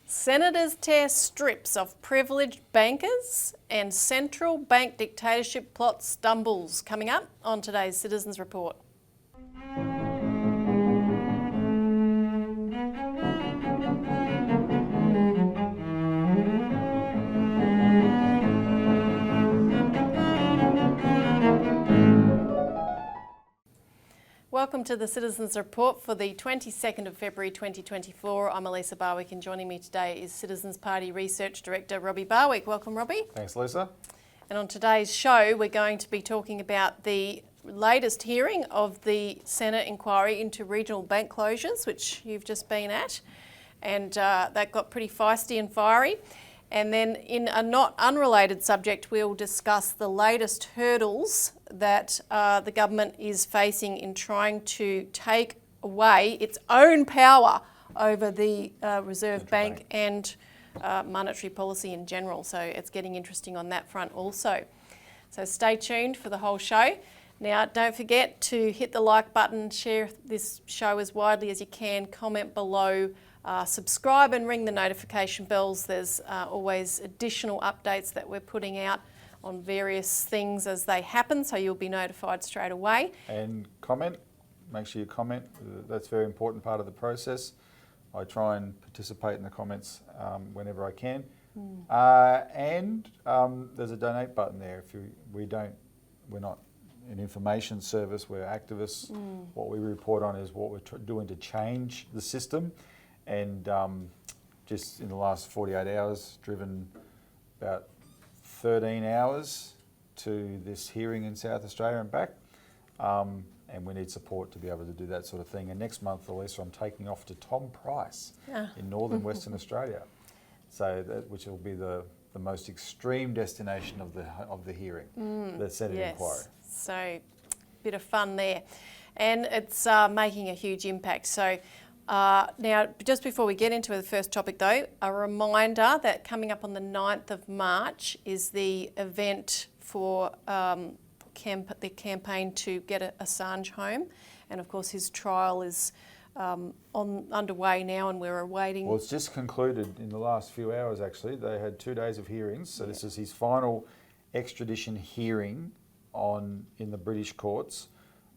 Senators tear strips of privileged bankers and central bank dictatorship plot stumbles. Coming up on today's Citizens Report. Welcome to the Citizens Report for the 22nd of February 2024. I'm Elisa Barwick, and joining me today is Citizens Party Research Director Robbie Barwick. Welcome, Robbie. Thanks, Lisa. And on today's show, we're going to be talking about the latest hearing of the Senate inquiry into regional bank closures, which you've just been at, and that got pretty feisty and fiery. And then in a not unrelated subject, we'll discuss the latest hurdles that the government is facing in trying to take away its own power over the Reserve Bank and monetary policy in general. So it's getting interesting on that front also. So stay tuned for the whole show. Now, don't forget to hit the like button, share this show as widely as you can, comment below, subscribe and ring the notification bells. There's always additional updates that we're putting out on various things as they happen, so you'll be notified straight away. And comment, make sure you comment. That's a very important part of the process. I try and participate in the comments whenever I can. And there's a donate button there. If we're not an information service, we're activists. What we report on is what we're doing to change the system. And just in the last 48 hours, driven about 13 hours to this hearing in South Australia and back. And we need support to be able to do that sort of thing. And next month, Elisa, I'm taking off to Tom Price in northern Western Australia. So which will be the most extreme destination of the hearing, the Senate inquiry. So bit of fun there. And it's making a huge impact. So now, just before we get into the first topic though, a reminder that coming up on the 9th of March is the event for the campaign to get Assange home. And of course his trial is underway now, and we're awaiting... Well, it's just concluded in the last few hours actually. They had 2 days of hearings, so this is his final extradition hearing in the British courts,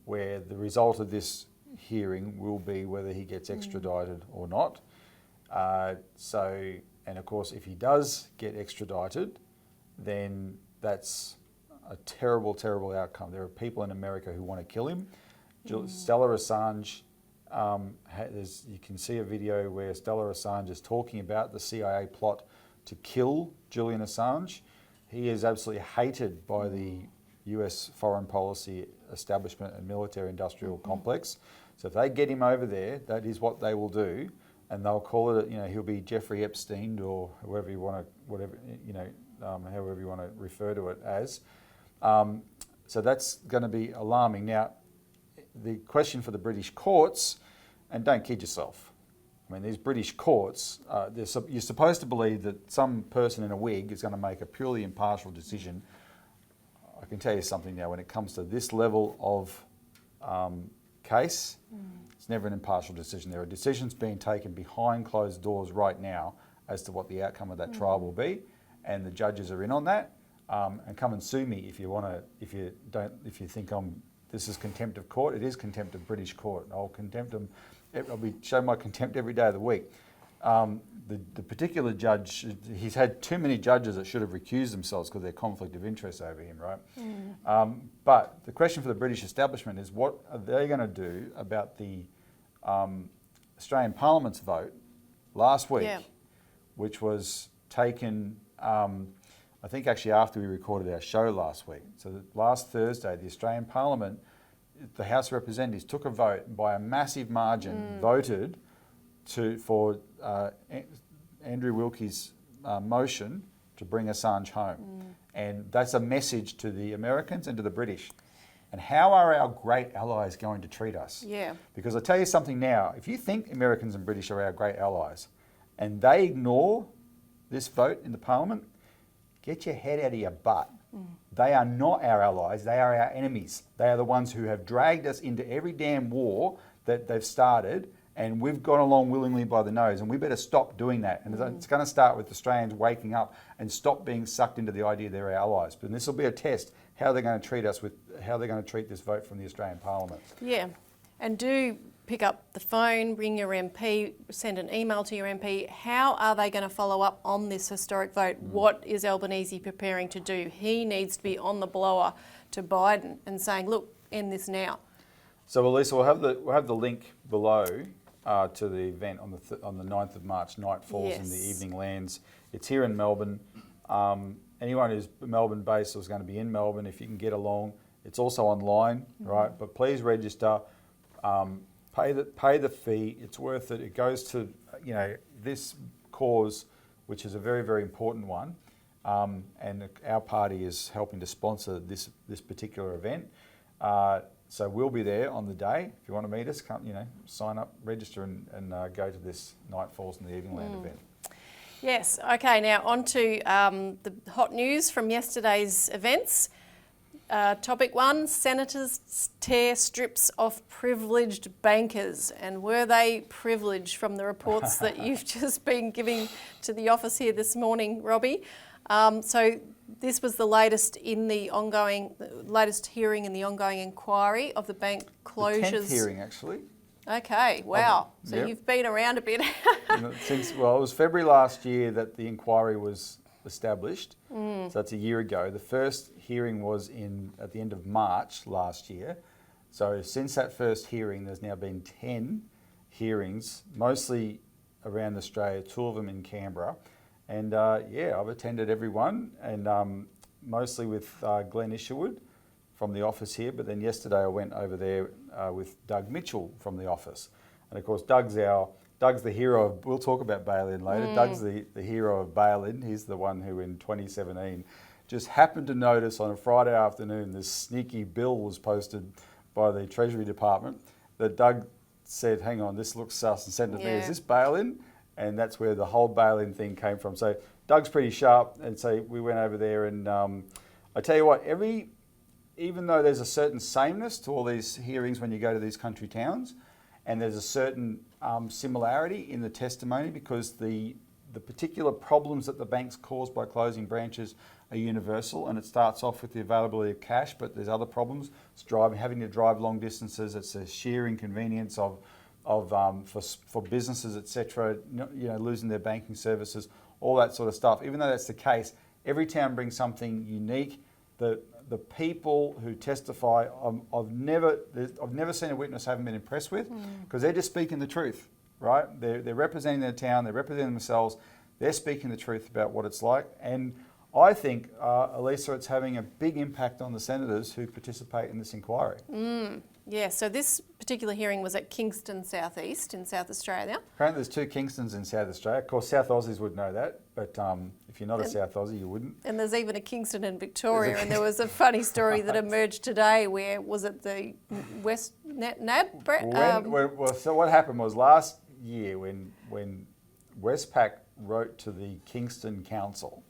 where the result of this hearing will be whether he gets extradited or not. And of course, if he does get extradited, then that's a terrible, terrible outcome. There are people in America who want to kill him. Stella Assange, you can see a video where Stella Assange is talking about the CIA plot to kill Julian Assange. He is absolutely hated by the US foreign policy establishment and military-industrial complex. So if they get him over there, that is what they will do, and they'll call it, he'll be Jeffrey Epstein or however you want to refer to it as. So that's going to be alarming. Now, the question for the British courts, and don't kid yourself, I mean, these British courts, you're supposed to believe that some person in a wig is going to make a purely impartial decision. I can tell you something now, when it comes to this level of case, it's never an impartial decision. There are decisions being taken behind closed doors right now as to what the outcome of that trial will be, and the judges are in on that. And come and sue me if you think this is contempt of court. It is contempt of British court. I'll show my contempt every day of the week. The particular judge, he's had too many judges that should have recused themselves because of their conflict of interest over him, right? But the question for the British establishment is, what are they going to do about the Australian Parliament's vote last week, which was taken, I think actually after we recorded our show last week. So last Thursday, the Australian Parliament, the House of Representatives took a vote by a massive margin, voted for Andrew Wilkie's motion to bring Assange home. And that's a message to the Americans and to the British. And how are our great allies going to treat us? Because I tell you something now, if you think Americans and British are our great allies and they ignore this vote in the Parliament, get your head out of your butt. They are not our allies, they are our enemies. They are the ones who have dragged us into every damn war that they've started, And we've gone along willingly by the nose, and we better stop doing that. And it's going to start with Australians waking up and stop being sucked into the idea they're allies. But this will be a test how they're going to treat us how they're going to treat this vote from the Australian Parliament. Yeah, and do pick up the phone, ring your MP, send an email to your MP. How are they going to follow up on this historic vote? What is Albanese preparing to do? He needs to be on the blower to Biden and saying, look, end this now. So, Elisa, we'll have the link below to the event on the 9th of March, Night Falls in the Evening Lands. It's here in Melbourne. Anyone who's Melbourne-based or is going to be in Melbourne, if you can get along, it's also online, right? But please register. Pay the fee. It's worth it. It goes to this cause, which is a very, very important one, and our party is helping to sponsor this particular event. So we'll be there on the day. If you want to meet us, come, sign up, register, and go to this Night Falls in the Evening Land event. Yes. Okay. Now on to the hot news from yesterday's events. Topic 1, senators tear strips off privileged bankers. And were they privileged from the reports that you've just been giving to the office here this morning, Robbie? So this was the latest in the latest hearing in the ongoing inquiry of the bank closures. The 10th hearing, actually. Okay, wow. So you've been around a bit. It was February last year that the inquiry was established. So that's a year ago. The first hearing was at the end of March last year. So since that first hearing, there's now been 10 hearings, mostly around Australia, 2 of them in Canberra. And I've attended every one, and mostly with Glenn Isherwood from the office here. But then yesterday I went over there with Doug Mitchell from the office. And of course, Doug's the hero of, we'll talk about bail-in later. Doug's the hero of bail-in. He's the one who in 2017 just happened to notice on a Friday afternoon this sneaky bill was posted by the Treasury Department that Doug said, hang on, this looks sus, and sent it to me, is this bail-in? And that's where the whole bail-in thing came from. So Doug's pretty sharp, and so we went over there, and I tell you what, even though there's a certain sameness to all these hearings when you go to these country towns, and there's a certain similarity in the testimony because the particular problems that the banks cause by closing branches are universal, and it starts off with the availability of cash, but there's other problems. It's having to drive long distances. It's a sheer inconvenience for businesses, etc. Losing their banking services, all that sort of stuff. Even though that's the case, every town brings something unique. The people who testify, I've never seen a witness I haven't been impressed with, because they're just speaking the truth, right? They're representing their town, they're representing themselves, they're speaking the truth about what it's like. And I think, Elisa, it's having a big impact on the senators who participate in this inquiry. Yeah, so this particular hearing was at Kingston South East in South Australia. Apparently there's 2 Kingstons in South Australia. Of course, South Aussies would know that, but if you're not a South Aussie, you wouldn't. And there's even a Kingston in Victoria, and there was a funny story that emerged today where, was it the West NAB? So what happened was last year when Westpac wrote to the Kingston Council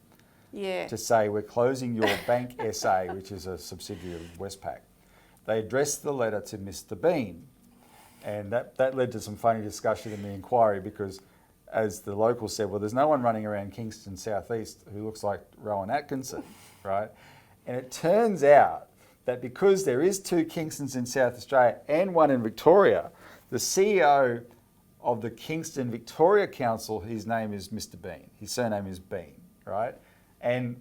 to say, we're closing your Bank SA, which is a subsidiary of Westpac, they addressed the letter to Mr. Bean. And that led to some funny discussion in the inquiry because, as the locals said, well, there's no one running around Kingston South East who looks like Rowan Atkinson, right? And it turns out that because there is 2 Kingstons in South Australia and 1 in Victoria, the CEO of the Kingston Victoria Council, his name is Mr. Bean. His surname is Bean, right? And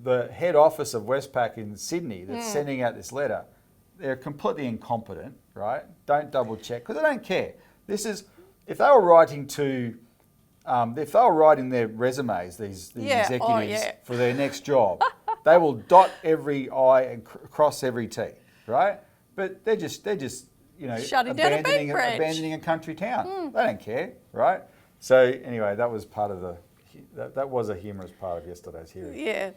the head office of Westpac in Sydney that's sending out this letter, they're completely incompetent, right? Don't double check, because they don't care. This is, if they were writing their resumes, these executives for their next job, they will dot every I and cross every T, right? But they're just shutting down abandoning a country town. They don't care, right? So anyway, that was part of that was a humorous part of yesterday's hearing. Yeah.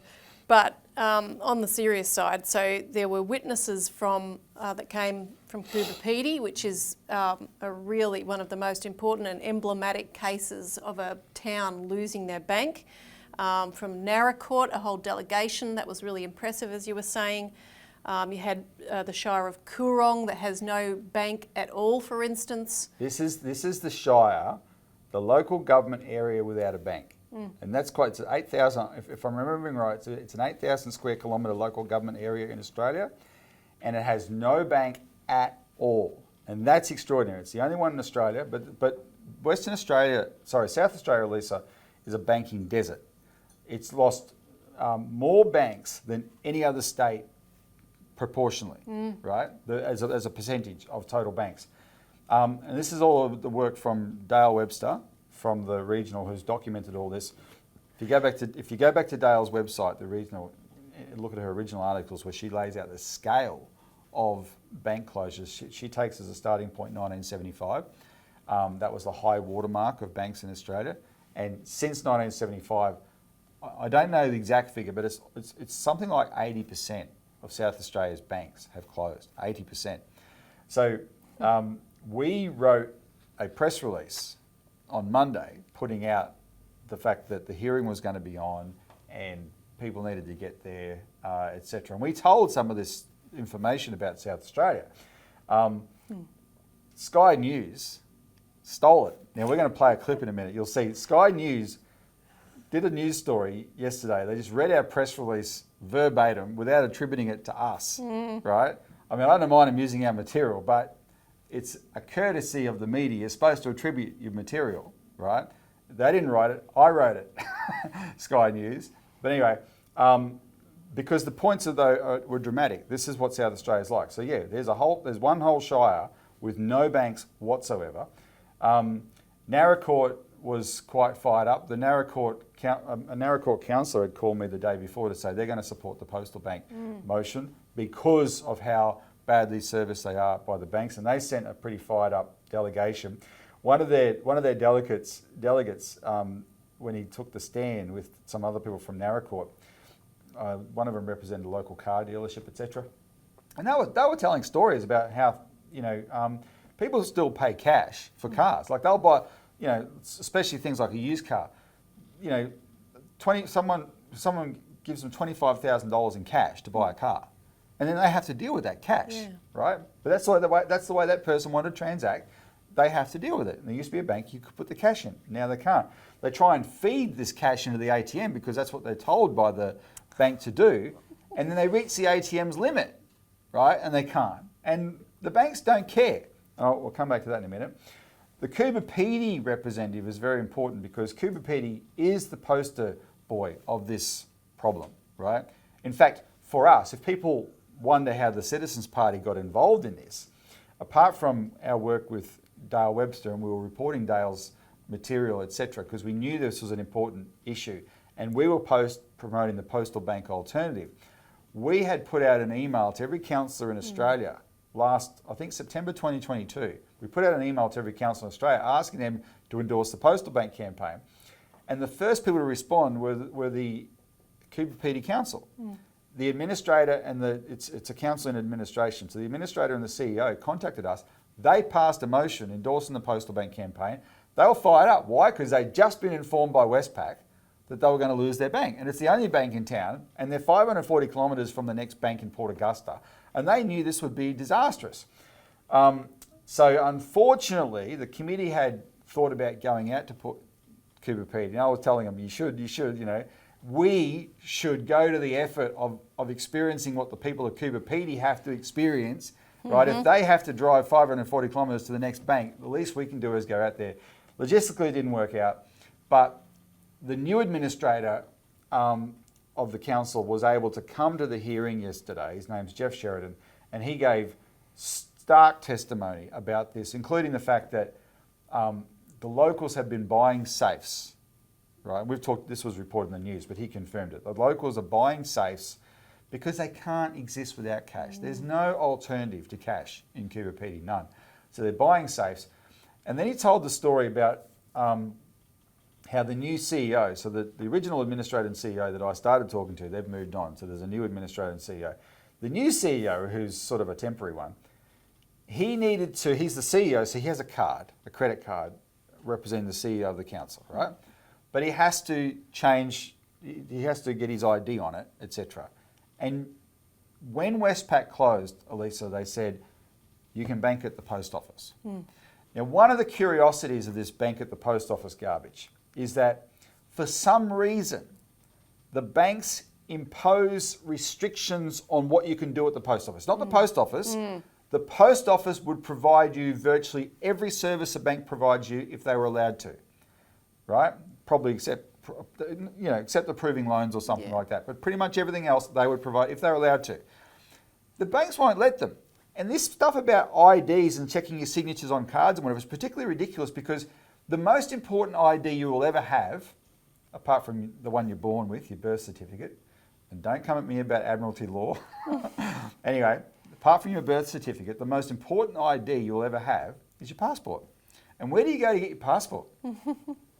But on the serious side, so there were witnesses that came from Coober Pedy, which is really one of the most important and emblematic cases of a town losing their bank. From Narra Court, a whole delegation that was really impressive, as you were saying. You had the Shire of Coorong that has no bank at all, for instance. This is the Shire, the local government area without a bank. And that's it's 8,000, if I'm remembering right, it's an 8,000 square kilometre local government area in Australia, and it has no bank at all. And that's extraordinary. It's the only one in Australia, but South Australia, Elisa, is a banking desert. It's lost more banks than any other state proportionally, right, as a percentage of total banks. And this is all of the work from Dale Webster, from the regional, who's documented all this. If you go back to Dale's website, the regional, look at her original articles where she lays out the scale of bank closures. She takes as a starting point 1975. That was the high watermark of banks in Australia. And since 1975, I don't know the exact figure, but it's something like 80% of South Australia's banks have closed, 80%. So we wrote a press release on Monday putting out the fact that the hearing was going to be on and people needed to get there, etc. And we told some of this information about South Australia. Sky News stole it. Now we're going to play a clip in a minute. You'll see Sky News did a news story yesterday. They just read our press release verbatim without attributing it to us, right? I mean, I don't mind them using our material, but it's a courtesy of the media. You're supposed to attribute your material, right? They didn't write it. I wrote it, Sky News. But anyway, because the points were dramatic. This is what South Australia's like. So yeah, there's one whole shire with no banks whatsoever. Narracourt was quite fired up. The a Narracourt councillor had called me the day before to say they're going to support the postal bank motion because of how badly serviced they are by the banks, and they sent a pretty fired up delegation. One of their delegates, when he took the stand with some other people from Narracourt, one of them represented a local car dealership, etc. And they were telling stories about how people still pay cash for cars. Like they'll buy, especially things like a used car. Someone gives them $25,000 in cash to buy a car, and then they have to deal with that cash, right? But that's the way that person wanted to transact. They have to deal with it. And there used to be a bank you could put the cash in. Now they can't. They try and feed this cash into the ATM because that's what they're told by the bank to do, and then they reach the ATM's limit, right? And they can't. And the banks don't care. Oh, we'll come back to that in a minute. The Coober Pedy representative is very important because Coober Pedy is the poster boy of this problem, right? In fact, for us, if people wonder how the Citizens Party got involved in this, apart from our work with Dale Webster, and we were reporting Dale's material, etc., because we knew this was an important issue, and we were promoting the postal bank alternative. We had put out an email to every councillor in Australia last, I think, September 2022. We put out an email to every councillor in Australia asking them to endorse the postal bank campaign. And the first people to respond were the Coober Pedy Council. The administrator and it's a council in administration. So the administrator and the CEO contacted us. They passed a motion endorsing the postal bank campaign. They were fired up. Why? Because they'd just been informed by Westpac that they were going to lose their bank. And it's the only bank in town, and they're 540 kilometres from the next bank in Port Augusta. And they knew this would be disastrous. So unfortunately, the committee had thought about going out to put Coober Pedy. And I was telling them, you should, we should go to the effort of experiencing what the people of Coober Pedy have to experience, right? If they have to drive 540 kilometres to the next bank, the least we can do is go out there. Logistically, it didn't work out, but the new administrator of the council was able to come to the hearing yesterday. His name's Jeff Sheridan, and he gave stark testimony about this, including the fact that the locals have been buying safes, right? This was reported in the news, but he confirmed it. The locals are buying safes because they can't exist without cash. There's no alternative to cash in Coober Pedy, none. So they're buying safes. And then he told the story about how the new CEO, so the original administrator and CEO that I started talking to, they've moved on. So there's a new administrator and CEO. The new CEO, who's sort of a temporary one, he's the CEO, so he has a credit card representing the CEO of the council, right? But he has to get his ID on it, etc. And when Westpac closed, Elisa, they said, you can bank at the post office. Now, one of the curiosities of this bank at the post office garbage is that for some reason, the banks impose restrictions on what you can do at the post office. Not the post office. The post office would provide you virtually every service a bank provides you if they were allowed to, right? Probably except approving loans or something like that. But pretty much everything else they would provide if they were allowed to. The banks won't let them. And this stuff about IDs and checking your signatures on cards and whatever is particularly ridiculous because the most important ID you will ever have, apart from the one you're born with, your birth certificate, and don't come at me about Admiralty law. Anyway, apart from your birth certificate, the most important ID you'll ever have is your passport. And where do you go to get your passport?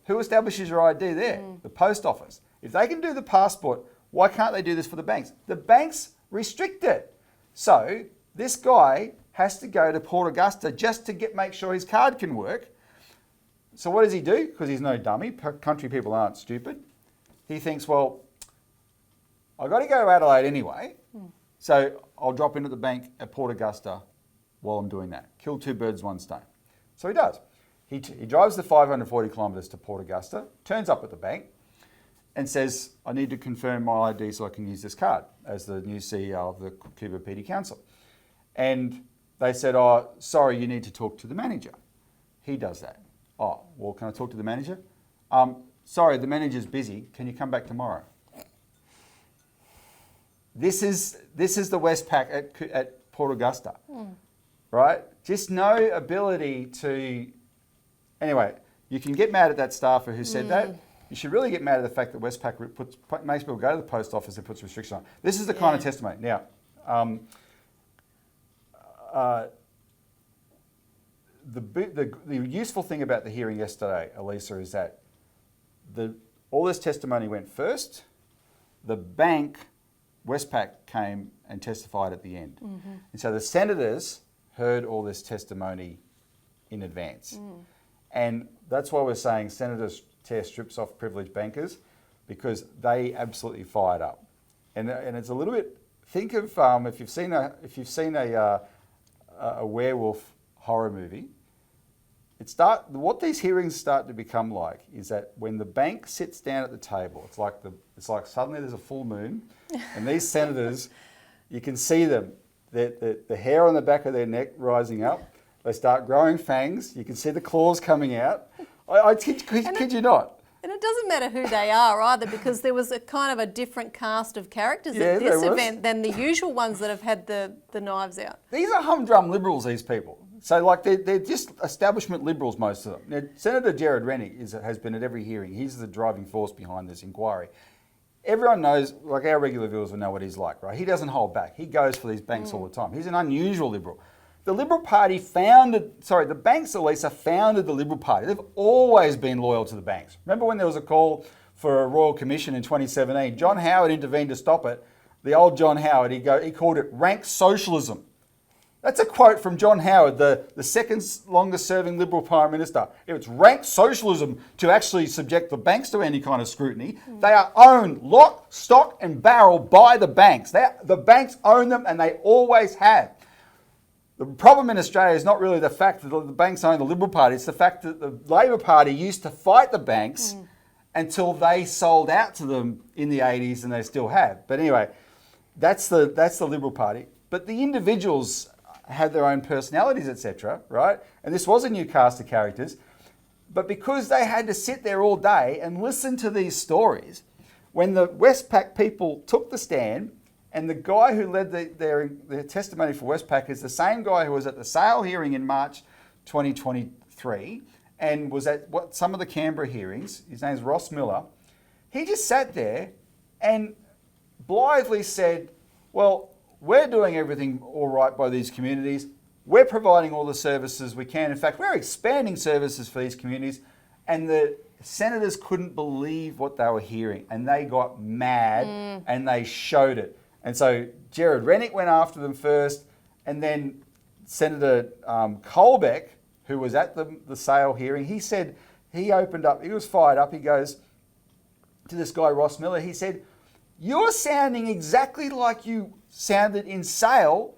Who establishes your ID there? The post office. If they can do the passport, why can't they do this for the banks? The banks restrict it. So this guy has to go to Port Augusta just to make sure his card can work. So what does he do? Because he's no dummy. Country people aren't stupid. He thinks, well, I've got to go to Adelaide anyway, so I'll drop into the bank at Port Augusta while I'm doing that. Kill two birds, one stone. So he does. He drives the 540 kilometres to Port Augusta, turns up at the bank and says, I need to confirm my ID so I can use this card as the new CEO of the Coober Pedy Council. And they said, oh, sorry, you need to talk to the manager. He does that. Oh, well, can I talk to the manager? Sorry, the manager's busy. Can you come back tomorrow? This is the Westpac at Port Augusta, right? Just no ability to... Anyway, you can get mad at that staffer who said that. You should really get mad at the fact that Westpac makes people go to the post office and puts restrictions on. This is the kind of testimony. Now, the useful thing about the hearing yesterday, Elisa, is that all this testimony went first. The bank, Westpac, came and testified at the end. And so the senators heard all this testimony in advance. And that's why we're saying senators tear strips off privileged bankers, because they absolutely fired up. And it's a little bit, think of if you've seen a werewolf horror movie, what these hearings start to become like is that when the bank sits down at the table, it's like suddenly there's a full moon, and these senators, you can see them, the hair on the back of their neck rising up. They start growing fangs. You can see the claws coming out. I kid you not. And it doesn't matter who they are either, because there was a kind of a different cast of characters at this event than the usual ones that have had the knives out. These are humdrum liberals, these people. So like they're just establishment liberals, most of them. Now, Senator Jared Rennick has been at every hearing. He's the driving force behind this inquiry. Everyone knows, like our regular viewers will know what he's like, right? He doesn't hold back. He goes for these banks all the time. He's an unusual liberal. The Liberal Party the banks, Elisa, founded the Liberal Party. They've always been loyal to the banks. Remember when there was a call for a Royal Commission in 2017? John Howard intervened to stop it. The old John Howard, he called it rank socialism. That's a quote from John Howard, the second longest serving Liberal Prime Minister. It's rank socialism to actually subject the banks to any kind of scrutiny. They are owned lock, stock and barrel by the banks. The banks own them, and they always have. The problem in Australia is not really the fact that the banks own the Liberal Party, it's the fact that the Labor Party used to fight the banks until they sold out to them in the 80s, and they still have. But anyway, that's the Liberal Party. But the individuals have their own personalities, etc., right? And this was a new cast of characters. But because they had to sit there all day and listen to these stories, when the Westpac people took the stand, and the guy who led their testimony for Westpac is the same guy who was at the sale hearing in March 2023 and was at some of the Canberra hearings. His name's Ross Miller. He just sat there and blithely said, well, we're doing everything all right by these communities. We're providing all the services we can. In fact, we're expanding services for these communities. And the senators couldn't believe what they were hearing. And they got mad and they showed it. And so Jared Rennick went after them first, and then Senator Colbeck, who was at the sale hearing, he said, he opened up, he was fired up, he goes to this guy Ross Miller, he said, you're sounding exactly like you sounded in Sale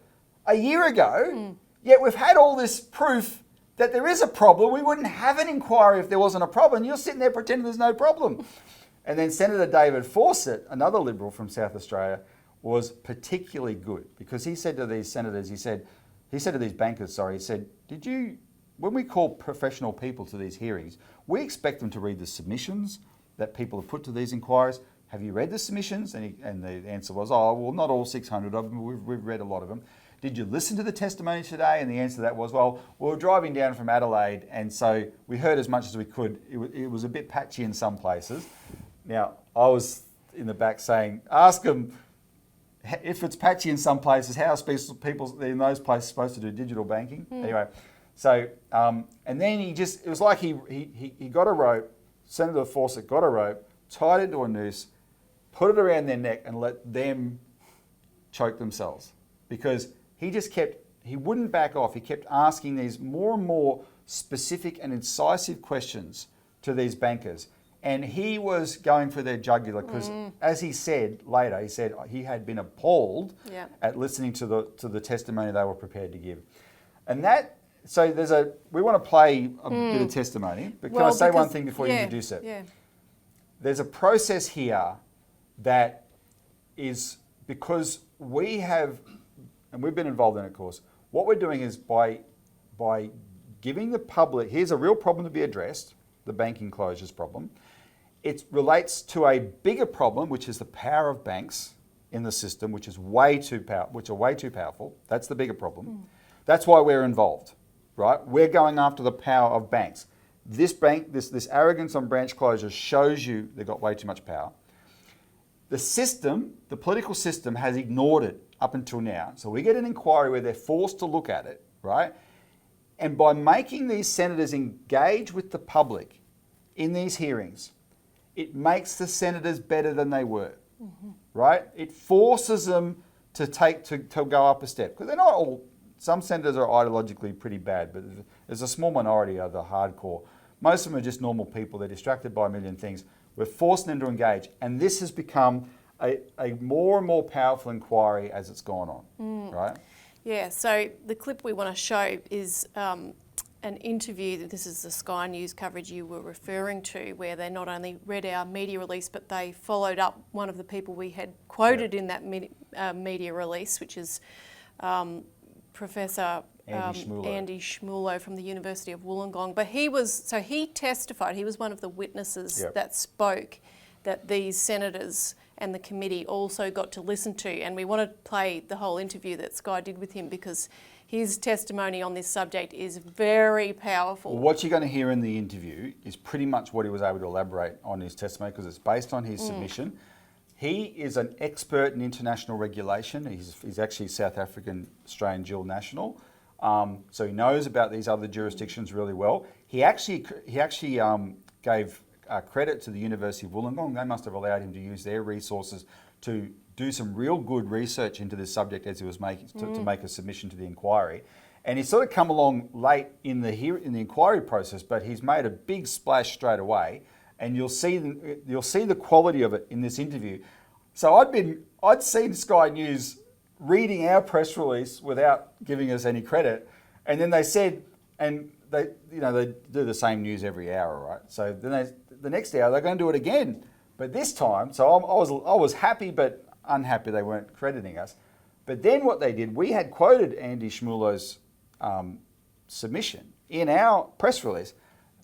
a year ago, yet we've had all this proof that there is a problem. We wouldn't have an inquiry if there wasn't a problem. You're sitting there pretending there's no problem. And then Senator David Fawcett, another Liberal from South Australia, was particularly good because he said to these senators, he said to these bankers, he said, when we call professional people to these hearings, we expect them to read the submissions that people have put to these inquiries. Have you read the submissions? And the answer was, well, not all 600 of them. We've read a lot of them. Did you listen to the testimony today? And the answer to that was, well, we were driving down from Adelaide, and so we heard as much as we could. It was a bit patchy in some places. Now, I was in the back saying, ask them, if it's patchy in some places, how are people in those places supposed to do digital banking? Anyway, so, and then it was like he got a rope, Senator Fawcett got a rope, tied it to a noose, put it around their neck and let them choke themselves. Because he wouldn't back off. He kept asking these more and more specific and incisive questions to these bankers. And he was going for their jugular because, as he said later, he had been appalled at listening to the testimony they were prepared to give. And we want to play a bit of testimony, but can I say one thing before you introduce it? Yeah. There's a process here that is because we have, and we've been involved in it, of course, what we're doing is by giving the public, here's a real problem to be addressed, the banking closures problem. It relates to a bigger problem, which is the power of banks in the system, which are way too powerful. That's the bigger problem. That's why we're involved, right? We're going after the power of banks. This arrogance on branch closures shows you they've got way too much power. The system, the political system, has ignored it up until now. So we get an inquiry where they're forced to look at it, right? And by making these senators engage with the public in these hearings, it makes the senators better than they were, right? It forces them to go up a step. Because they're not all, some senators are ideologically pretty bad, but there's a small minority of the hardcore. Most of them are just normal people. They're distracted by a million things. We're forcing them to engage. And this has become a more and more powerful inquiry as it's gone on, right? Yeah, so the clip we want to show is an interview, this is the Sky News coverage you were referring to, where they not only read our media release, but they followed up one of the people we had quoted in that media release, which is Professor Andy Schmulo from the University of Wollongong. But he testified, he was one of the witnesses that spoke, that these senators and the committee also got to listen to. And we want to play the whole interview that Sky did with him because his testimony on this subject is very powerful. Well, what you're going to hear in the interview is pretty much what he was able to elaborate on his testimony because it's based on his submission. He is an expert in international regulation. He's actually South African Australian dual national. So he knows about these other jurisdictions really well. He actually gave credit to the University of Wollongong. They must have allowed him to use their resources to do some real good research into this subject as he was making to make a submission to the inquiry. And he's sort of come along late in the inquiry process, but he's made a big splash straight away. And you'll see the quality of it in this interview. So I'd seen Sky News reading our press release without giving us any credit, and then they said, and they do the same news every hour, right? So then the next hour they're going to do it again, but this time, so I was happy but unhappy they weren't crediting us. But then what they did, we had quoted Andy Schmulo's submission in our press release.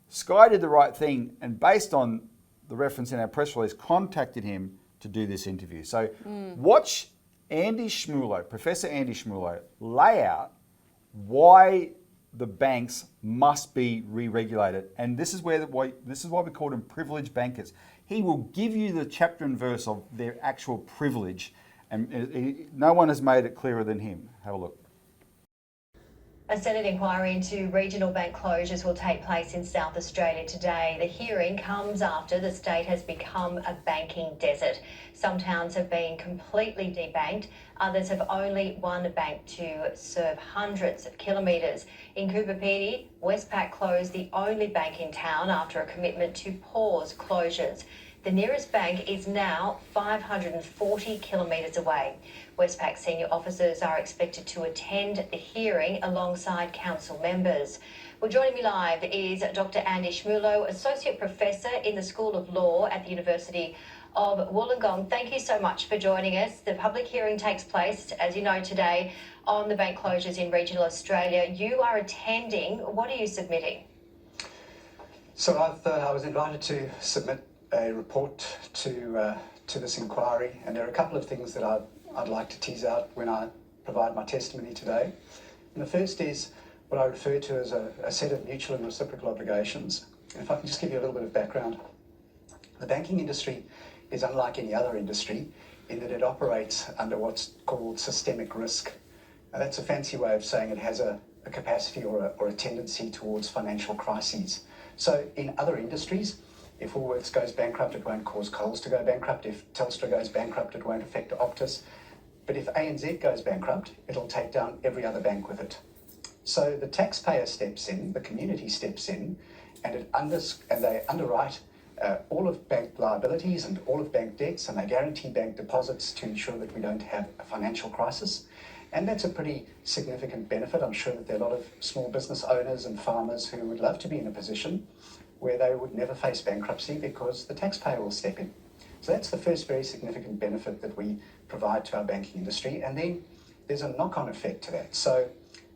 Sky did the right thing and based on the reference in our press release, contacted him to do this interview. So watch Andy Schmulo, Professor Andy Schmulo, lay out why the banks must be re-regulated. And this is why we call them privileged bankers. He will give you the chapter and verse of their actual privilege. And no one has made it clearer than him. Have a look. A Senate inquiry into regional bank closures will take place in South Australia today. The hearing comes after the state has become a banking desert. Some towns have been completely debanked, others have only one bank to serve hundreds of kilometres. In Cooper Pedy, Westpac closed the only bank in town after a commitment to pause closures. The nearest bank is now 540 kilometres away. Westpac senior officers are expected to attend the hearing alongside council members. Well, joining me live is Dr. Andy Schmulo, Associate Professor in the School of Law at the University of Wollongong. Thank you so much for joining us. The public hearing takes place, as you know, today on the bank closures in regional Australia. You are attending. What are you submitting? So I was invited to submit a report to this inquiry, and there are a couple of things that I'd like to tease out when I provide my testimony today. And the first is what I refer to as a set of mutual and reciprocal obligations. And if I can just give you a little bit of background. The banking industry is unlike any other industry in that it operates under what's called systemic risk. Now, that's a fancy way of saying it has a capacity or a tendency towards financial crises. So in other industries, if Woolworths goes bankrupt, it won't cause Coles to go bankrupt. If Telstra goes bankrupt, it won't affect Optus. But if ANZ goes bankrupt, it'll take down every other bank with it. So the taxpayer steps in, the community steps in, and they underwrite all of bank liabilities and all of bank debts, and they guarantee bank deposits to ensure that we don't have a financial crisis. And that's a pretty significant benefit. I'm sure that there are a lot of small business owners and farmers who would love to be in a position where they would never face bankruptcy because the taxpayer will step in. So that's the first very significant benefit that we provide to our banking industry. And then there's a knock-on effect to that. So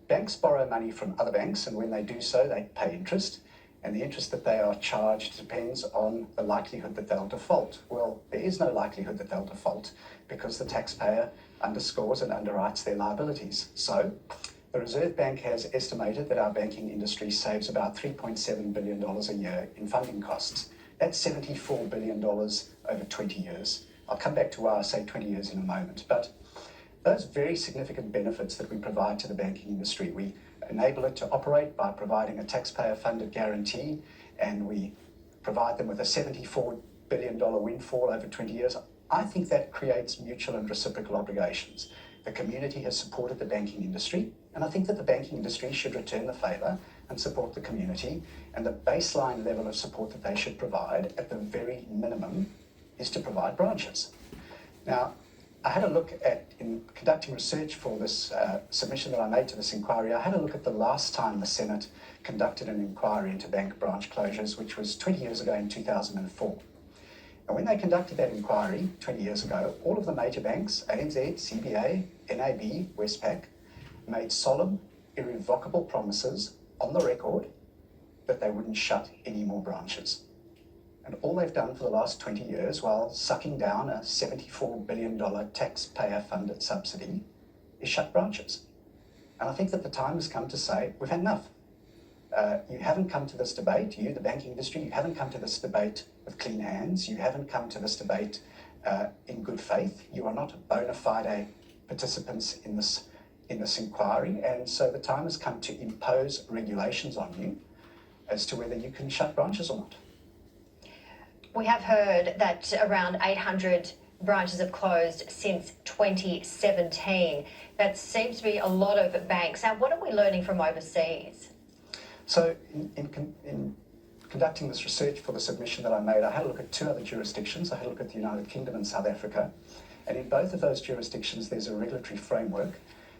banks borrow money from other banks, and when they do so, they pay interest. And the interest that they are charged depends on the likelihood that they'll default. Well, there is no likelihood that they'll default because the taxpayer underscores and underwrites their liabilities. So the Reserve Bank has estimated that our banking industry saves about $3.7 billion a year in funding costs. That's $74 billion over 20 years. I'll come back to why I say 20 years in a moment. But those very significant benefits that we provide to the banking industry, we enable it to operate by providing a taxpayer-funded guarantee, and we provide them with a $74 billion windfall over 20 years. I think that creates mutual and reciprocal obligations. The community has supported the banking industry, and I think that the banking industry should return the favour and support the community, and the baseline level of support that they should provide, at the very minimum, is to provide branches. Now, I had a look at, in conducting research for this submission that I made to this inquiry, I had a look at the last time the Senate conducted an inquiry into bank branch closures, which was 20 years ago in 2004. And when they conducted that inquiry 20 years ago, all of the major banks, ANZ, CBA, NAB, Westpac, made solemn, irrevocable promises on the record that they wouldn't shut any more branches. And all they've done for the last 20 years, while sucking down a $74 billion taxpayer-funded subsidy, is shut branches. And I think that the time has come to say, we've had enough. You haven't come to this debate, you, the banking industry, you haven't come to this debate with clean hands. You haven't come to this debate in good faith. You are not bona fide participants in this inquiry. And so the time has come to impose regulations on you as to whether you can shut branches or not. We have heard that around 800 branches have closed since 2017. That seems to be a lot of banks. Now, what are we learning from overseas? So in conducting this research for the submission that I made, I had a look at two other jurisdictions. I had a look at the United Kingdom and South Africa. And in both of those jurisdictions, there's a regulatory framework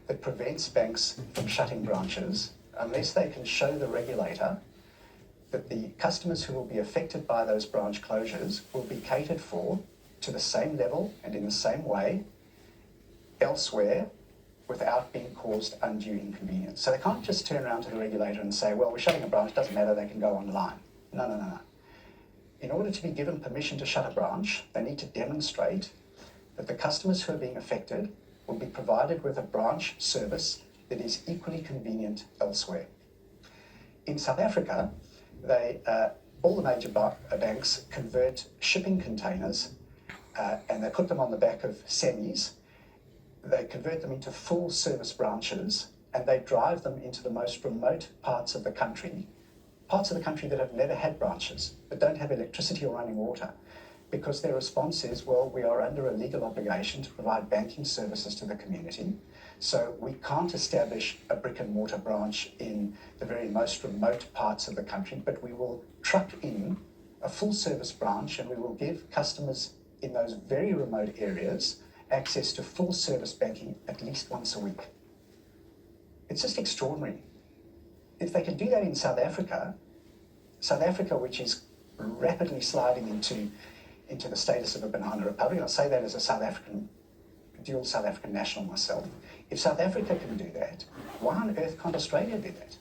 that prevents banks from shutting branches unless they can show the regulator that the customers who will be affected by those branch closures will be catered for to the same level and in the same way elsewhere without being caused undue inconvenience. So they can't just turn around to the regulator and say, well, we're shutting a branch, doesn't matter, they can go online. No. In order to be given permission to shut a branch, they need to demonstrate that the customers who are being affected will be provided with a branch service that is equally convenient elsewhere. In South Africa, all the major banks convert shipping containers and they put them on the back of semis. They convert them into full service branches, and they drive them into the most remote parts of the country that have never had branches, that don't have electricity or running water, because their response is, well, we are under a legal obligation to provide banking services to the community, so we can't establish a brick and mortar branch in the very most remote parts of the country, but we will truck in a full service branch, and we will give customers in those very remote areas access to full service banking at least once a week. It's just extraordinary. If they can do that in South Africa, which is rapidly sliding into the status of a banana republic, I say that as a dual South African national myself. If South Africa can do that, why on earth can't Australia do that?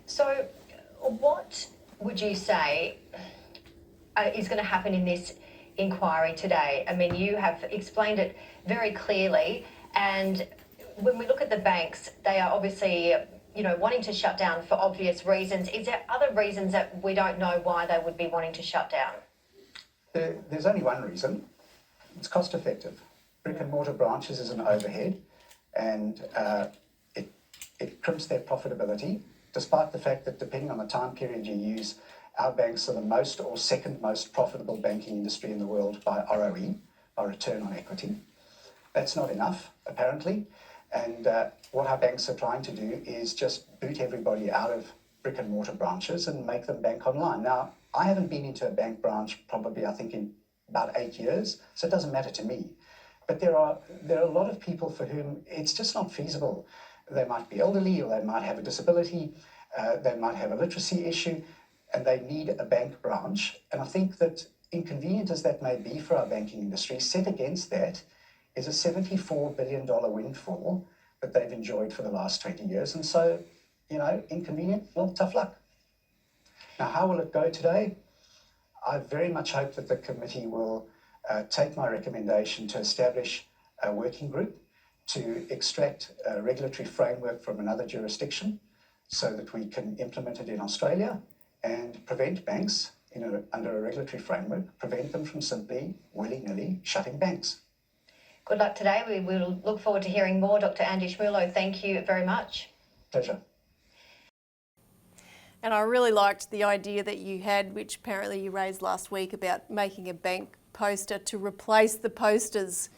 So what would you say is going to happen in this inquiry today? I mean, you have explained it very clearly, and when we look at the banks, they are obviously, wanting to shut down for obvious reasons. Is there other reasons that we don't know why they would be wanting to shut down? There's only one reason. It's cost effective. Brick and mortar branches is an overhead, and it crimps their profitability, despite the fact that depending on the time period you use, our banks are the most or second most profitable banking industry in the world by ROE, by return on equity. That's not enough, apparently. And what our banks are trying to do is just boot everybody out of brick and mortar branches and make them bank online. Now, I haven't been into a bank branch probably, I think, in about 8 years, so it doesn't matter to me. But there are a lot of people for whom it's just not feasible. They might be elderly, or they might have a disability, they might have a literacy issue, and they need a bank branch. And I think that, inconvenient as that may be for our banking industry, set against that is a $74 billion windfall that they've enjoyed for the last 20 years. And so, inconvenient, well, tough luck. Now, how will it go today? I very much hope that the committee will take my recommendation to establish a working group to extract a regulatory framework from another jurisdiction so that we can implement it in Australia and prevent banks, under a regulatory framework, prevent them from simply willy-nilly shutting banks. Good luck today. We will look forward to hearing more. Dr. Andy Schmulo, thank you very much. Pleasure. And I really liked the idea that you had, which apparently you raised last week, about making a bank poster to replace the posters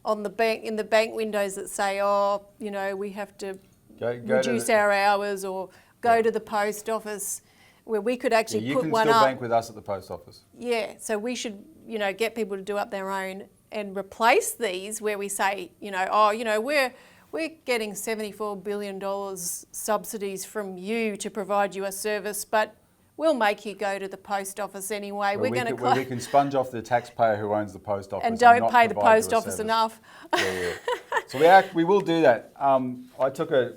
on the bank, in the bank windows that say, we have to reduce our hours, or go to the post office, where we could actually put one up. You can still bank with us at the post office. Yeah, so we should, get people to do up their own and replace these where we say, we're getting $74 billion subsidies from you to provide you a service, but we'll make you go to the post office anyway. Where we can sponge off the taxpayer who owns the post office and don't not pay the provide post you a office service. enough. Yeah. So we will do that.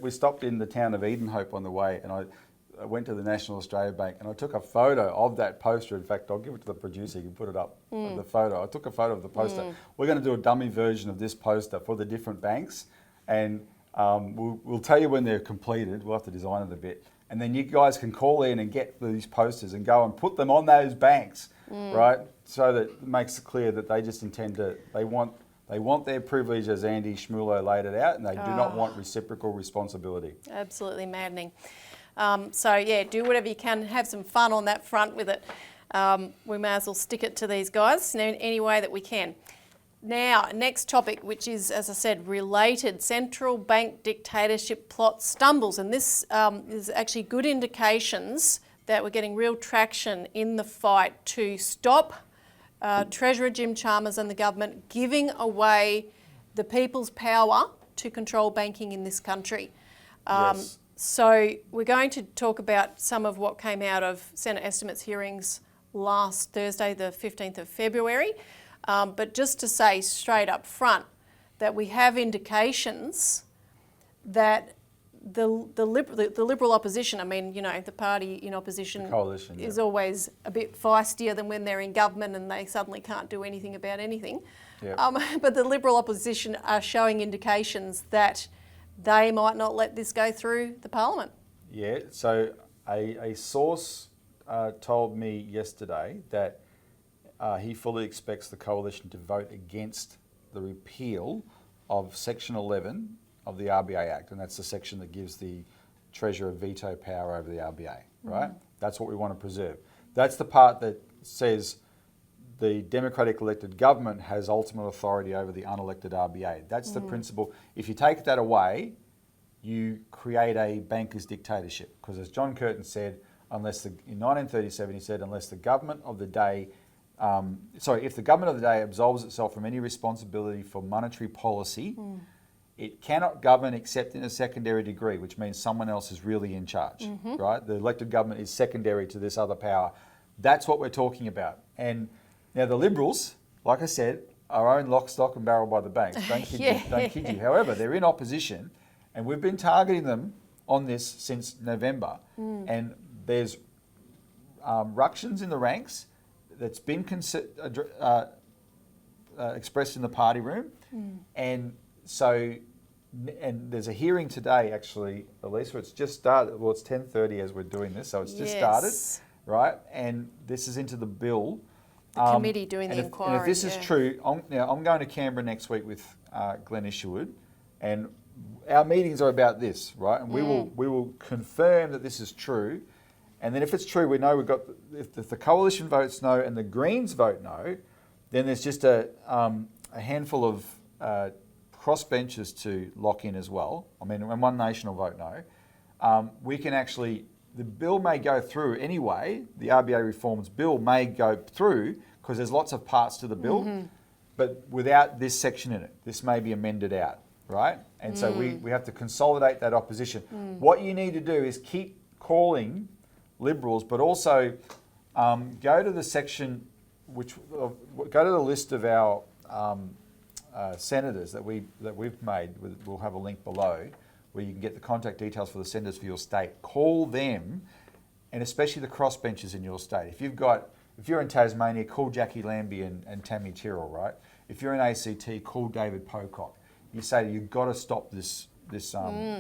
We stopped in the town of Edenhope on the way, and I went to the National Australia Bank, and I took a photo of that poster. In fact, I'll give it to the producer, you can put it up, the photo. I took a photo of the poster. We're going to do a dummy version of this poster for the different banks, and we'll tell you when they're completed. We'll have to design it a bit. And then you guys can call in and get these posters and go and put them on those banks, right? So that it makes it clear that they just intend to, they want their privilege, as Andy Schmulo laid it out, and they do not want reciprocal responsibility. Absolutely maddening. Do whatever you can, have some fun on that front with it. We may as well stick it to these guys in any way that we can. Now, next topic, which is, as I said, related. Central bank dictatorship plot stumbles, and this is actually good indications that we're getting real traction in the fight to stop Treasurer Jim Chalmers and the government giving away the people's power to control banking in this country. Yes. So we're going to talk about some of what came out of Senate estimates hearings last Thursday, the 15th of February. But just to say straight up front that we have indications that the Liberal opposition, the party in opposition, the coalition, is always a bit feistier than when they're in government and they suddenly can't do anything about anything. Yep. But the Liberal opposition are showing indications that they might not let this go through the Parliament. Yeah, so a source told me yesterday that he fully expects the coalition to vote against the repeal of Section 11 of the RBA Act, and that's the section that gives the Treasurer veto power over the RBA, right? That's what we want to preserve. That's the part that says the democratic elected government has ultimate authority over the unelected RBA. That's the principle. If you take that away, you create a banker's dictatorship, because as John Curtin said, in 1937 he said, unless the government of the day, if the government of the day absolves itself from any responsibility for monetary policy, it cannot govern except in a secondary degree, which means someone else is really in charge, right? The elected government is secondary to this other power. That's what we're talking about. And now the Liberals, like I said, are owned lock, stock and barrel by the banks. Don't kid you. However, they're in opposition and we've been targeting them on this since November. And there's ructions in the ranks that's been expressed in the party room. And so, and there's a hearing today actually, Elisa, it's just started, well it's 10:30 as we're doing this, so it's just started, right? And this is into the bill. The committee doing the inquiry. And if this is true, I'm going to Canberra next week with Glenn Isherwood, and our meetings are about this, right? And we will confirm that this is true. And then if it's true, we know we've got, if the coalition votes no and the Greens vote no, then there's just a handful of crossbenchers to lock in as well. I mean, and One Nation will vote no. We can actually, the bill may go through anyway, the RBA reforms bill may go through because there's lots of parts to the bill, but without this section in it. This may be amended out, right? And so we have to consolidate that opposition. What you need to do is keep calling Liberals, but also go to the section, go to the list of our senators that we've made. We'll have a link below where you can get the contact details for the senators for your state. Call them, and especially the crossbenchers in your state. If you're in Tasmania, call Jackie Lambie and Tammy Tyrrell, right? If you're in ACT, call David Pocock. You say you've got to stop this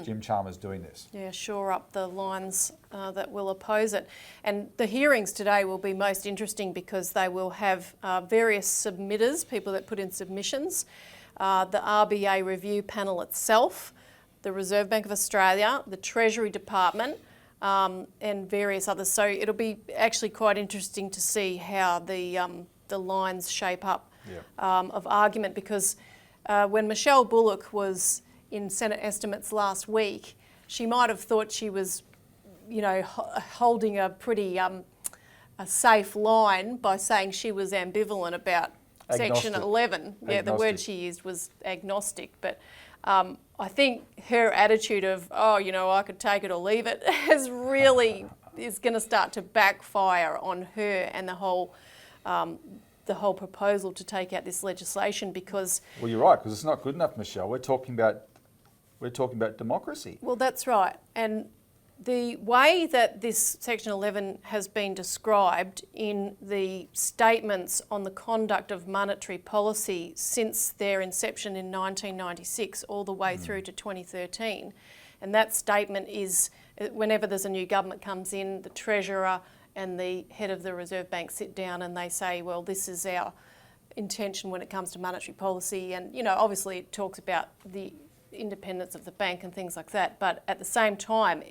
Jim Chalmers doing this. Yeah, shore up the lines that will oppose it. And the hearings today will be most interesting because they will have various submitters, people that put in submissions, the RBA review panel itself, the Reserve Bank of Australia, the Treasury Department, and various others. So it'll be actually quite interesting to see how the lines shape up of argument, because when Michelle Bullock was in Senate estimates last week, she might have thought she was, holding a pretty a safe line by saying she was ambivalent about Section 11. Yeah, the word she used was agnostic. But I think her attitude of, I could take it or leave it, is going to start to backfire on her and the whole proposal to take out this legislation, because... Well, you're right, because it's not good enough, Michelle. We're talking about democracy. Well, that's right. And the way that this Section 11 has been described in the statements on the conduct of monetary policy since their inception in 1996 all the way through to 2013, and that statement is, whenever there's a new government comes in, the Treasurer and the head of the Reserve Bank sit down and they say, well, this is our intention when it comes to monetary policy. And, obviously it talks about the independence of the bank and things like that. But at the same time,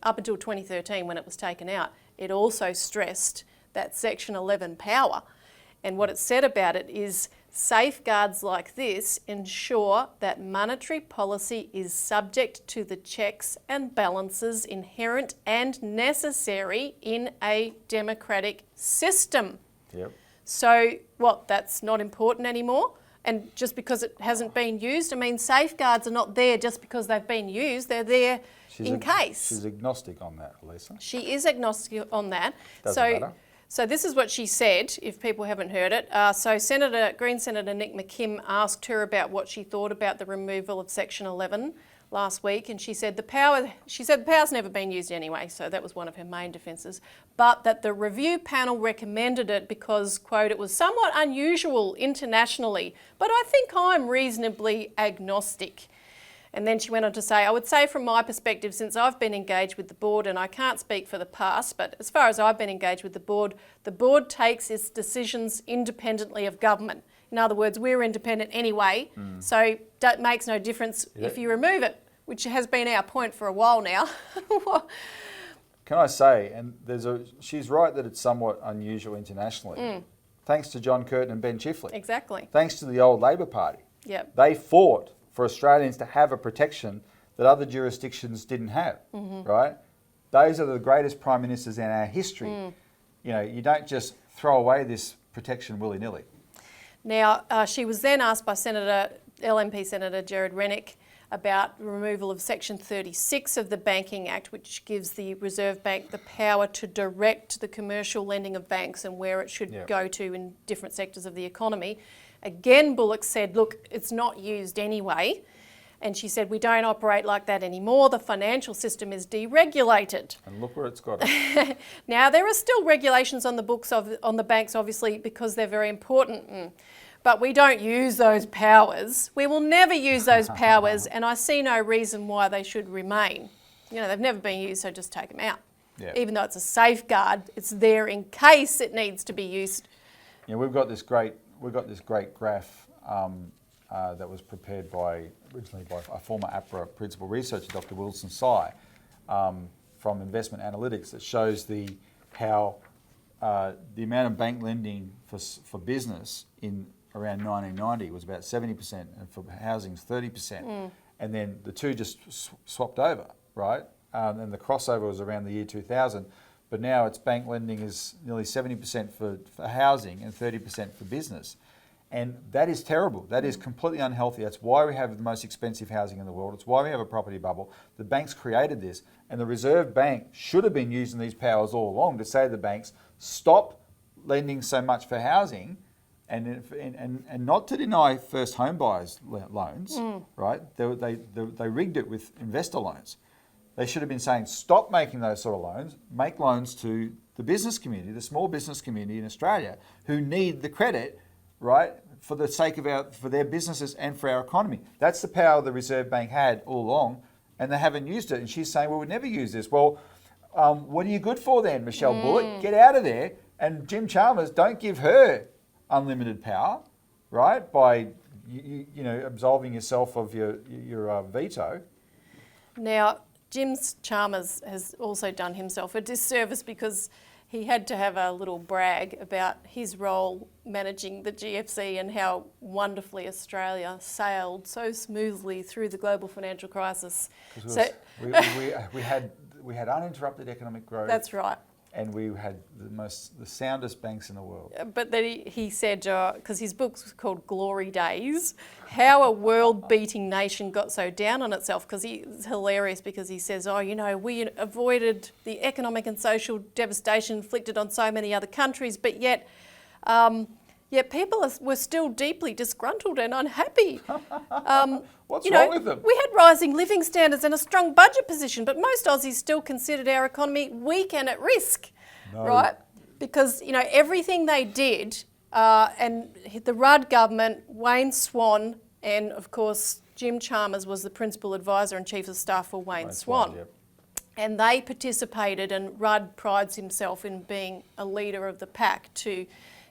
up until 2013 when it was taken out, it also stressed that Section 11 power. And what it said about it is safeguards like this ensure that monetary policy is subject to the checks and balances inherent and necessary in a democratic system. Yep. So what, that's not important anymore? And just because it hasn't been used, safeguards are not there just because they've been used, they're there in case. She's agnostic on that, Elisa. She is agnostic on that. Doesn't matter. So this is what she said, if people haven't heard it. So Green Senator Nick McKim asked her about what she thought about the removal of Section 11 last week, and she said the power's never been used anyway, so that was one of her main defences, but that the review panel recommended it because, quote, it was somewhat unusual internationally, but I think I'm reasonably agnostic. And then she went on to say, I would say from my perspective, since I've been engaged with the board, and I can't speak for the past, but as far as I've been engaged with the board takes its decisions independently of government. In other words, we're independent anyway, so that makes no difference if you remove it, which has been our point for a while now. Can I say, and she's right that it's somewhat unusual internationally, thanks to John Curtin and Ben Chifley. Exactly. Thanks to the old Labor Party. Yep. They fought for Australians to have a protection that other jurisdictions didn't have, right? those are the greatest prime ministers in our history. You know, you don't just throw away this protection willy-nilly. Now, she was then asked by LNP Senator Gerard Rennick about removal of Section 36 of the Banking Act, which gives the Reserve Bank the power to direct the commercial lending of banks and where it should go to in different sectors of the economy. Again, Bullock said, look, it's not used anyway. And she said, we don't operate like that anymore. The financial system is deregulated. And look where it's got us. Now, there are still regulations on the books on the banks, obviously, because they're very important. But we don't use those powers. We will never use those powers, and I see no reason why they should remain. You know, they've never been used, so just take them out. Yeah. Even though it's a safeguard, it's there in case it needs to be used. Yeah, we've got this great graph that was prepared originally by a former APRA principal researcher, Dr. Wilson Tsai, from Investment Analytics, that shows how the amount of bank lending for business in around 1990 was about 70%, and for housing 30%, and then the two just swapped over, right? And the crossover was around the year 2000, but now it's bank lending is nearly 70% for housing and 30% for business. And that is terrible. That is completely unhealthy. That's why we have the most expensive housing in the world. It's why we have a property bubble. The banks created this, and the Reserve Bank should have been using these powers all along to say to the banks, stop lending so much for housing, and not to deny first home buyers loans, right? They rigged it with investor loans. They should have been saying, stop making those sort of loans, make loans to the business community, the small business community in Australia, who need the credit, right, for the sake of for their businesses and for our economy. That's the power the Reserve Bank had all along, and they haven't used it. And she's saying, well, we'd never use this. Well, what are you good for then, Michelle Bullock? Get out of there. And Jim Chalmers, don't give her unlimited power, right, by you know, absolving yourself of your veto. Now, Jim Chalmers has also done himself a disservice because he had to have a little brag about his role managing the GFC and how wonderfully Australia sailed so smoothly through the global financial crisis. We had uninterrupted economic growth. That's right. And we had the soundest banks in the world. But then he said, because his book's called Glory Days, how a world-beating nation got so down on itself, because it's hilarious because he says, oh, you know, we avoided the economic and social devastation inflicted on so many other countries, but yet people were still deeply disgruntled and unhappy. What's wrong with them? We had rising living standards and a strong budget position, but most Aussies still considered our economy weak and at risk, right? Because, you know, everything they did, and the Rudd government, Wayne Swan, and of course Jim Chalmers was the principal advisor and chief of staff for Wayne Swan. Yep. And they participated, and Rudd prides himself in being a leader of the pack to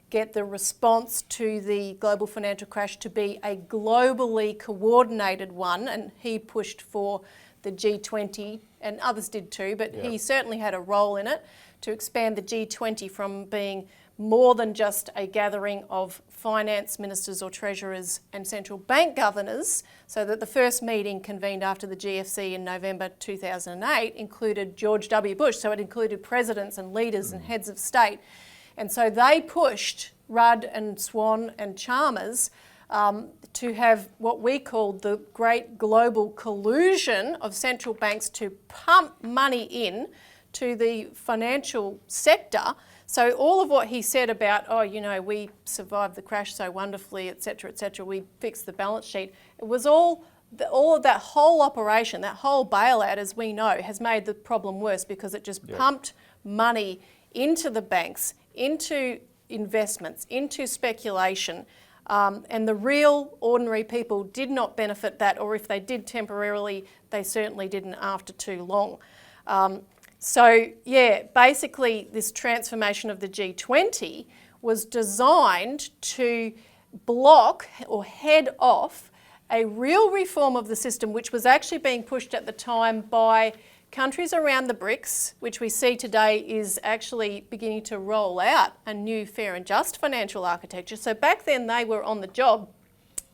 get the response to the global financial crash to be a globally coordinated one, and he pushed for the G20, and others did too, but he certainly had a role in it, to expand the G20 from being more than just a gathering of finance ministers or treasurers and central bank governors, so that the first meeting convened after the GFC in November 2008 included George W. Bush, so it included presidents and leaders and heads of state. And so they pushed Rudd and Swan and Chalmers to have what we called the great global collusion of central banks to pump money in to the financial sector. So all of what he said about, oh, you know, we survived the crash so wonderfully, et cetera, we fixed the balance sheet, it was all of that whole operation, that whole bailout, as we know, has made the problem worse because it just pumped money into the banks, into investments, into speculation, and the real ordinary people did not benefit that, or if they did temporarily, they certainly didn't after too long. So yeah, basically this transformation of the G20 was designed to block or head off a real reform of the system, which was actually being pushed at the time by countries around the BRICS, which we see today is actually beginning to roll out a new fair and just financial architecture. So back then they were on the job,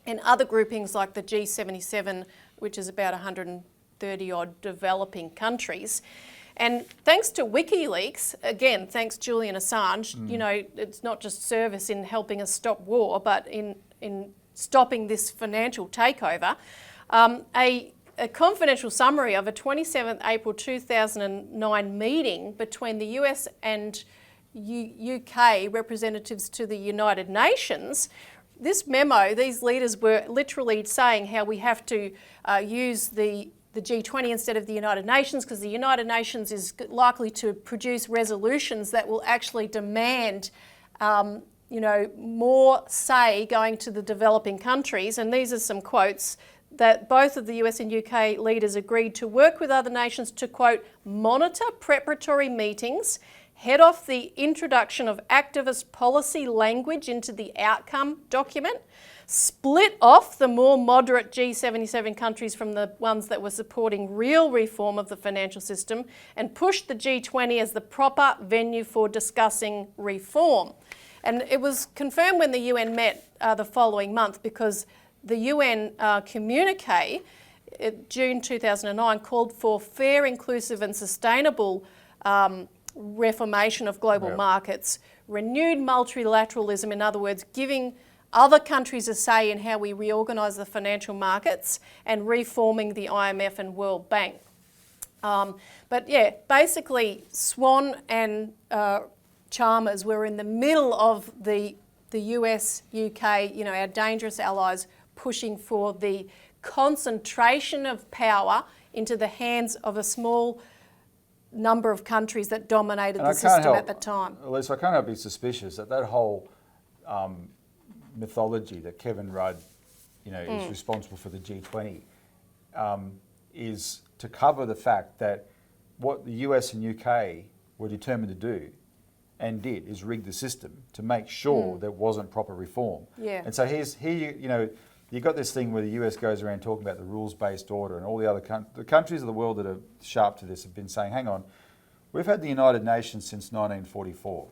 and other groupings like the G77, which is about 130 odd developing countries. And thanks to WikiLeaks, again, thanks Julian Assange, you know, it's not just service in helping us stop war, but in stopping this financial takeover, a confidential summary of a 27th April 2009 meeting between the US and UK representatives to the United Nations. This memo, these leaders were literally saying how we have to use the G20 instead of the United Nations, because the United Nations is likely to produce resolutions that will actually demand you know, more say going to the developing countries. And these are some quotes that both of the US and UK leaders agreed to work with other nations to, quote, monitor preparatory meetings, head off the introduction of activist policy language into the outcome document, split off the more moderate G77 countries from the ones that were supporting real reform of the financial system, and push the G20 as the proper venue for discussing reform. And it was confirmed when the UN met the following month, because the UN communique, June 2009, called for fair, inclusive and sustainable reformation of global markets, renewed multilateralism, in other words, giving other countries a say in how we reorganise the financial markets, and reforming the IMF and World Bank. But yeah, basically Swan and Chalmers were in the middle of the US, UK, you know, our dangerous allies, pushing for the concentration of power into the hands of a small number of countries that dominated the system at the time. Elisa, I can't help but be suspicious that whole mythology that Kevin Rudd, you know, is responsible for the G20 is to cover the fact that what the US and UK were determined to do and did is rig the system to make sure there wasn't proper reform. Yeah. And so you know, you've got this thing where the US goes around talking about the rules-based order, and all the other the countries of the world that are sharp to this have been saying, hang on, we've had the United Nations since 1944.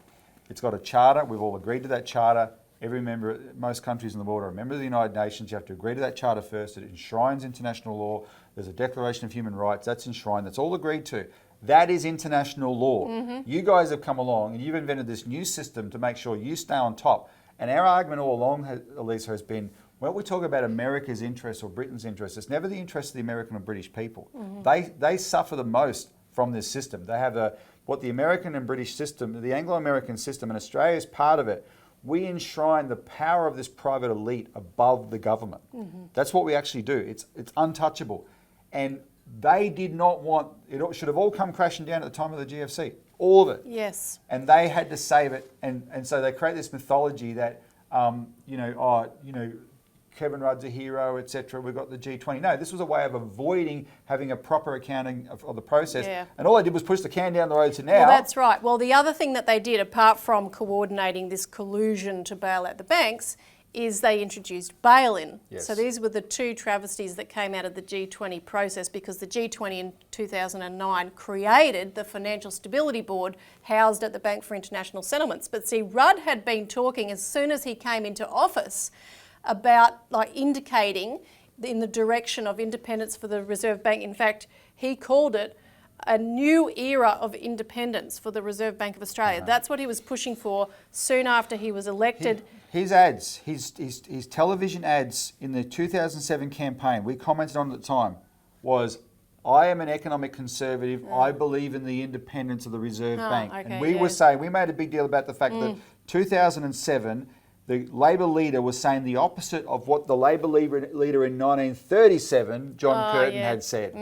It's got a charter, we've all agreed to that charter. Every member, most countries in the world are a member of the United Nations. You have to agree to that charter first. It enshrines international law. There's a Declaration of Human Rights, that's enshrined, that's all agreed to. That is international law. You guys have come along and you've invented this new system to make sure you stay on top. And our argument all along, Elisa, has been, when we talk about America's interests or Britain's interests, it's never the interests of the American or British people. They suffer the most from this system. They have what the American and British system, the Anglo-American system, and Australia is part of it. We enshrine the power of this private elite above the government. That's what we actually do. It's untouchable. And they did not want, it should have all come crashing down at the time of the GFC. All of it. Yes. And they had to save it. And so they create this mythology that, Kevin Rudd's a hero, etc. We've got the G20. No, this was a way of avoiding having a proper accounting of the process. Yeah. And all they did was push the can down the road to now. Well, that's right. Well, the other thing that they did, apart from coordinating this collusion to bail out the banks, is they introduced bail-in. Yes. So these were the two travesties that came out of the G20 process, because the G20 in 2009 created the Financial Stability Board housed at the Bank for International Settlements. But see, Rudd had been talking as soon as he came into office about indicating in the direction of independence for the Reserve Bank. In fact, he called it a new era of independence for the Reserve Bank of Australia. That's what he was pushing for soon after he was elected. His ads, his television ads in the 2007 campaign, we commented on at the time, was, I am an economic conservative, I believe in the independence of the Reserve Bank. Okay, and we were saying, we made a big deal about the fact that 2007, the Labor leader was saying the opposite of what the Labor leader in 1937, John Curtin, had said.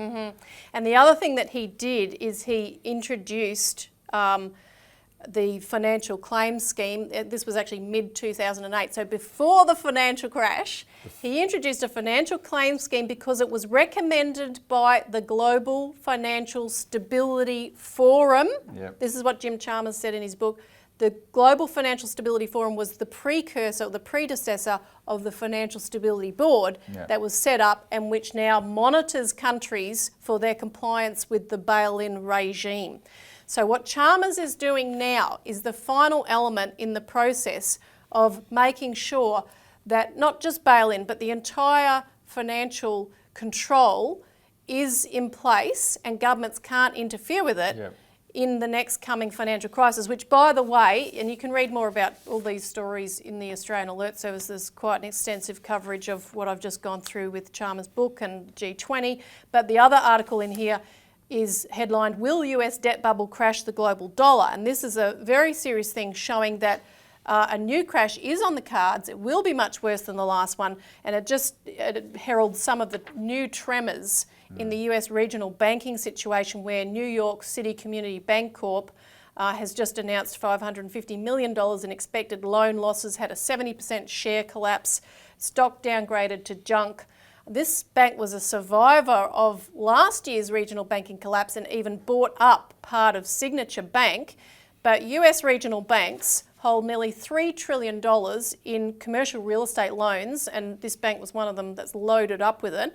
And the other thing that he did is he introduced the financial claims scheme. This was actually mid-2008, so before the financial crash. He introduced a financial claims scheme because it was recommended by the Global Financial Stability Forum. Yep. This is what Jim Chalmers said in his book. The Global Financial Stability Forum was the precursor, the predecessor of the Financial Stability Board that was set up, and which now monitors countries for their compliance with the bail-in regime. So what Chalmers is doing now is the final element in the process of making sure that not just bail-in, but the entire financial control is in place and governments can't interfere with it in the next coming financial crisis, which, by the way, and you can read more about all these stories in the Australian Alert Service, there's quite an extensive coverage of what I've just gone through with Chalmers' book and G20. But the other article in here is headlined, "Will US Debt Bubble Crash the Global Dollar?" And this is a very serious thing showing that a new crash is on the cards. It will be much worse than the last one, and it heralds some of the new tremors in the US regional banking situation, where New York City Community Bank Corp has just announced $550 million in expected loan losses, had a 70% share collapse, stock downgraded to junk. This bank was a survivor of last year's regional banking collapse and even bought up part of Signature Bank. But US regional banks hold nearly $3 trillion in commercial real estate loans, and this bank was one of them that's loaded up with it.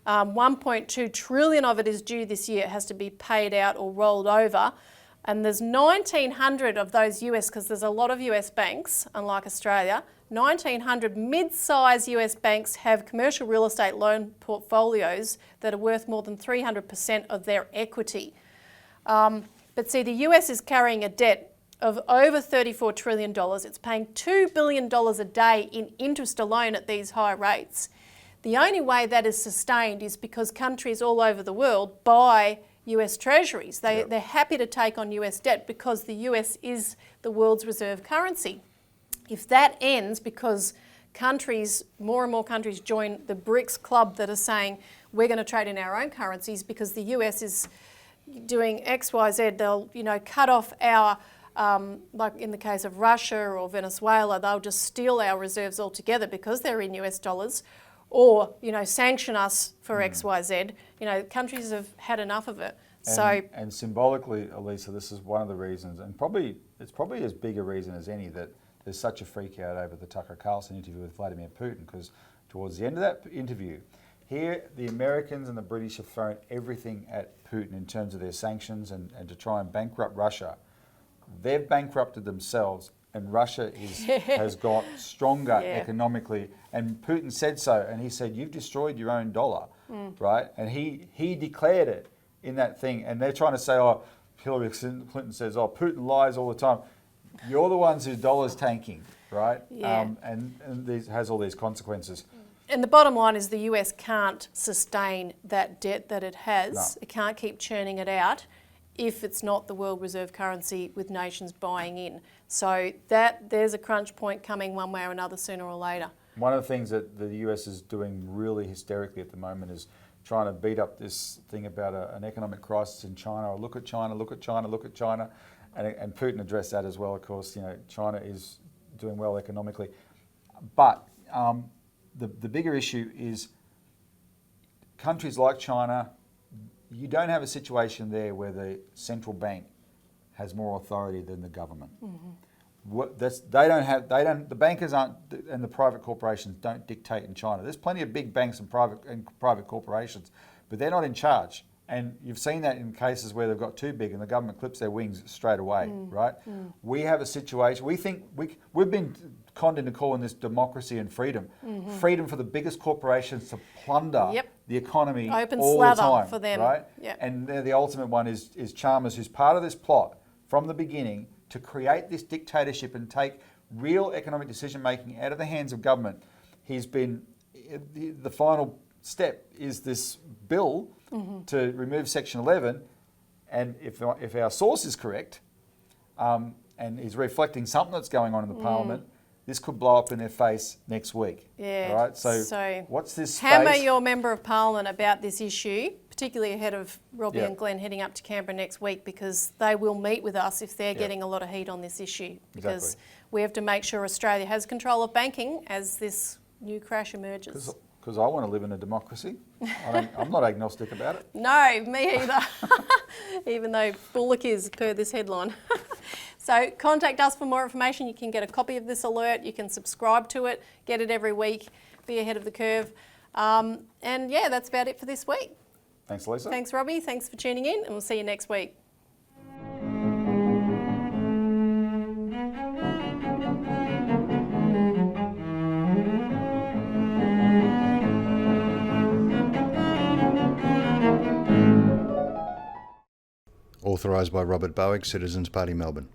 1.2 trillion of it is due this year. It has to be paid out or rolled over. And there's 1,900 of those US, because there's a lot of US banks, unlike Australia, 1,900 mid-size US banks have commercial real estate loan portfolios that are worth more than 300% of their equity. But see, the US is carrying a debt of over $34 trillion. It's paying $2 billion a day in interest alone at these high rates. The only way that is sustained is because countries all over the world buy US treasuries. They're happy to take on US debt because the US is the world's reserve currency. If that ends because more and more countries join the BRICS club that are saying we're going to trade in our own currencies because the US is doing X, Y, Z, they'll cut off our, like in the case of Russia or Venezuela, they'll just steal our reserves altogether because they're in US dollars. Or, sanction us for X, Y, Z. Countries have had enough of it. And symbolically, Elisa, this is one of the reasons, and it's probably as big a reason as any, that there's such a freak out over the Tucker Carlson interview with Vladimir Putin, because towards the end of that interview, here the Americans and the British have thrown everything at Putin in terms of their sanctions and to try and bankrupt Russia. They've bankrupted themselves, and Russia has got stronger economically. And Putin said so, and he said, "You've destroyed your own dollar," right? And he declared it in that thing. And they're trying to say, "Oh, Hillary Clinton says, oh, Putin lies all the time." You're the ones whose dollar's tanking, right? Yeah. And this has all these consequences. And the bottom line is the US can't sustain that debt that it has. No. It can't keep churning it out if it's not the world reserve currency with nations buying in. So there's a crunch point coming one way or another sooner or later. One of the things that the US is doing really hysterically at the moment is trying to beat up this thing about an economic crisis in China. Or look at China, look at China, look at China. And Putin addressed that as well, of course. China is doing well economically. But the bigger issue is countries like China, you don't have a situation there where the central bank has more authority than the government. The bankers aren't, and the private corporations don't dictate in China. There's plenty of big banks and private corporations, but they're not in charge. And you've seen that in cases where they've got too big and the government clips their wings straight away, right? We have a situation, we think, we've been conned into calling this democracy and freedom. Freedom for the biggest corporations to plunder the economy Open all the slather time, for them. right? Yep. And the ultimate one is Chalmers, who's part of this plot from the beginning to create this dictatorship and take real economic decision-making out of the hands of government. He's been, the final step is this bill to remove Section 11, and if our source is correct, and is reflecting something that's going on in the Parliament, this could blow up in their face next week. Yeah. Right? So what's this Hammer space? your Member of Parliament about this issue, particularly ahead of Robbie Yep. and Glenn heading up to Canberra next week, because they will meet with us if they're getting a lot of heat on this issue. Because Exactly. we have to make sure Australia has control of banking as this new crash emerges. Because I want to live in a democracy. I'm not agnostic about it. No, me either. Even though Bullock is, per this headline. So contact us for more information. You can get a copy of this alert. You can subscribe to it, get it every week, be ahead of the curve. And yeah, that's about it for this week. Thanks, Lisa. Thanks, Robbie. Thanks for tuning in, and we'll see you next week. authorised by Robert Barwick, Citizens Party, Melbourne.